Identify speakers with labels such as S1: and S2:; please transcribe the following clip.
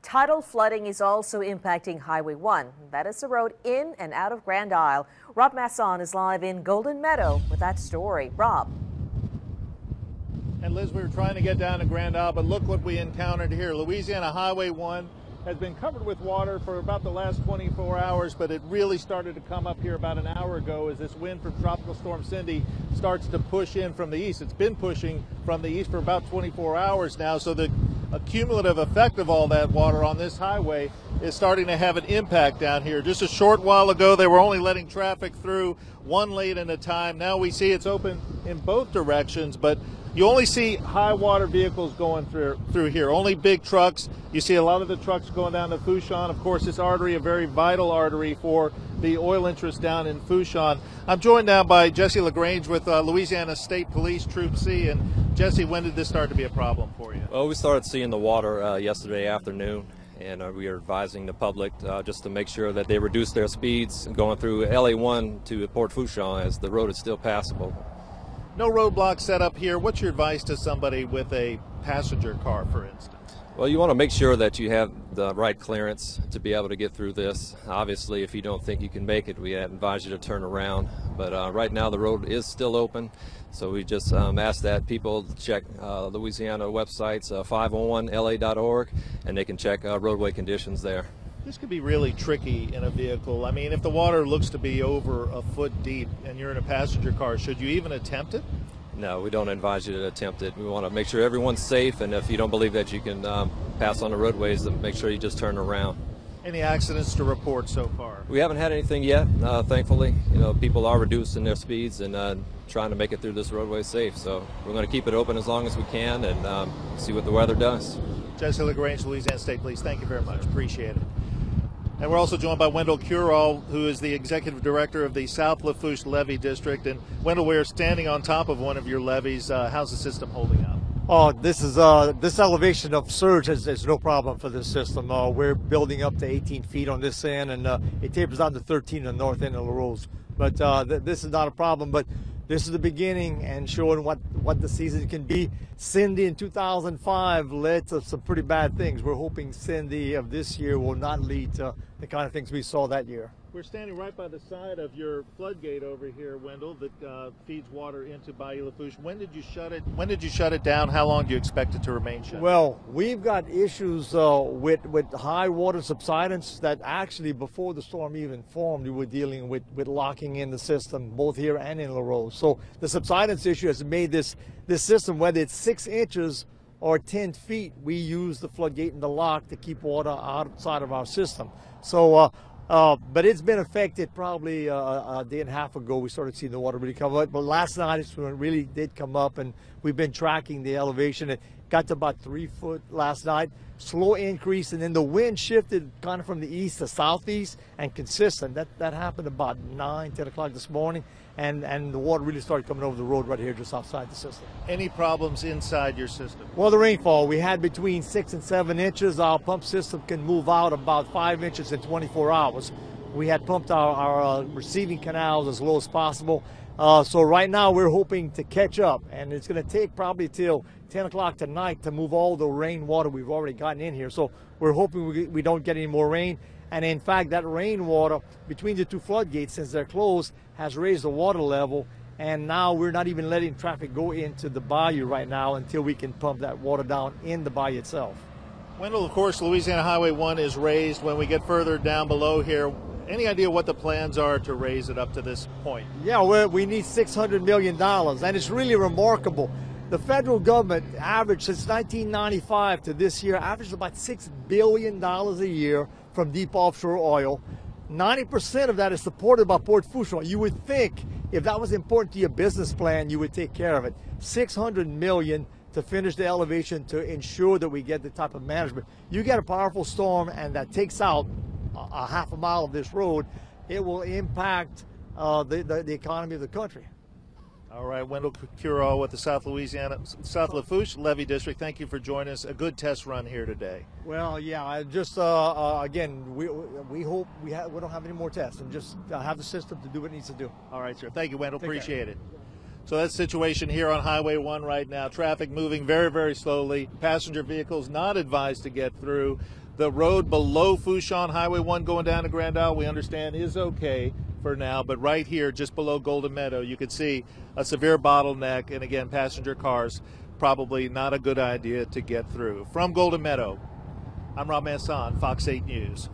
S1: Tidal flooding is also impacting Highway 1. That is the road in and out of Grand Isle. Rob Masson is live in Golden Meadow with that story. Rob.
S2: And Liz, we were trying to get down to Grand Isle, but look what we encountered here. Louisiana Highway 1 has been covered with water for about the last 24 hours, but it really started to come up here about an hour ago as this wind from Tropical Storm Cindy starts to push in from the east. It's been pushing from the east for about 24 hours now, so the cumulative effect of all that water on this highway is starting to have an impact down here. Just a short while ago, they were only letting traffic through one lane at a time. Now we see it's open in both directions, but you only see high water vehicles going through here, only big trucks. You see a lot of the trucks going down to Fourchon. Of course, this artery, a very vital artery for the oil interest down in Fourchon. I'm joined now by Jesse LaGrange with Louisiana State Police Troop C. And Jesse, when did this start to be a problem for you?
S3: Well, we started seeing the water yesterday afternoon, and we are advising the public just to make sure that they reduce their speeds going through LA1 to Port Fourchon, as the road is still passable.
S2: No roadblocks set up here. What's your advice to somebody with a passenger car, for instance?
S3: Well, you want to make sure that you have the right clearance to be able to get through this. Obviously, if you don't think you can make it, we advise you to turn around. But right now, the road is still open, so we just ask that people check Louisiana websites, 501la.org, and they can check roadway conditions there.
S2: This could be really tricky in a vehicle. I mean, if the water looks to be over a foot deep and you're in a passenger car, should you even attempt it?
S3: No, we don't advise you to attempt it. We want to make sure everyone's safe, and if you don't believe that you can pass on the roadways, then make sure you just turn around.
S2: Any accidents to report so far?
S3: We haven't had anything yet, thankfully. You know, people are reducing their speeds and trying to make it through this roadway safe. So we're going to keep it open as long as we can and see what the weather does.
S2: Jesse LaGrange, Louisiana State Police, thank you very much. Appreciate it. And we're also joined by Wendell Curall, who is the Executive Director of the South Lafourche Levee District. And Wendell, we're standing on top of one of your levees. How's the system holding up?
S4: Oh, this elevation of surge is no problem for this system. We're building up to 18 feet on this end, and it tapers down to 13 on the north end of the roads. But this is not a problem. But this is the beginning and showing what the season can be. Cindy in 2005 led to some pretty bad things. We're hoping Cindy of this year will not lead to the kind of things we saw that year.
S2: We're standing right by the side of your floodgate over here, Wendell, that feeds water into Bayou Lafourche. When did you shut it? When did you shut it down? How long do you expect it to remain shut?
S4: Well, we've got issues with high water subsidence that actually before the storm even formed, we were dealing with locking in the system both here and in Larose. So the subsidence issue has made this system, whether it's 6 inches or 10 feet, we use the floodgate and the lock to keep water outside of our system. So. But it's been affected probably a day and a half ago. We started seeing the water really come up. But last night it really did come up, and we've been tracking the elevation. It got to about 3 foot last night. Slow increase, and then the wind shifted kind of from the east to southeast and consistent. That happened about 9, 10 o'clock this morning, and the water really started coming over the road right here just outside the system.
S2: Any problems inside your system?
S4: Well, the rainfall, we had between 6 and 7 inches. Our pump system can move out about 5 inches in 24 hours. We had pumped our receiving canals as low as possible. So right now we're hoping to catch up, and it's going to take probably till 10 o'clock tonight to move all the rainwater we've already gotten in here. So we're hoping we don't get any more rain. And in fact, that rainwater between the two floodgates, since they're closed, has raised the water level. And now we're not even letting traffic go into the bayou right now until we can pump that water down in the bayou itself.
S2: Wendell, of course, Louisiana Highway 1 is raised. When we get further down below here, any idea what the plans are to raise it up to this point?
S4: Yeah, we need $600 million, and it's really remarkable. The federal government averaged since 1995 to this year, averaged about $6 billion a year from deep offshore oil. 90% of that is supported by Port Fourchon. You would think if that was important to your business plan, you would take care of it. $600 million to finish the elevation to ensure that we get the type of management. You get a powerful storm and that takes out a half a mile of this road, it will impact the economy of the country.
S2: All right, Wendell Curall with the South Lafourche Levee District. Thank you for joining us. A good test run here today.
S4: Well, yeah, I just again, we hope we don't have any more tests and just have the system to do what it needs to do.
S2: All right, sir. Thank you, Wendell. Appreciate it.
S5: So that's the situation here on Highway 1 right now. Traffic moving very, very slowly. Passenger vehicles not advised to get through.
S2: The road below Fourchon, Highway 1 going down to Grand Isle, we understand is okay for now, but right here, just below Golden Meadow, you can see a severe bottleneck, and again, passenger cars, probably not a good idea to get through. From Golden Meadow, I'm Rob Masson, Fox 8 News.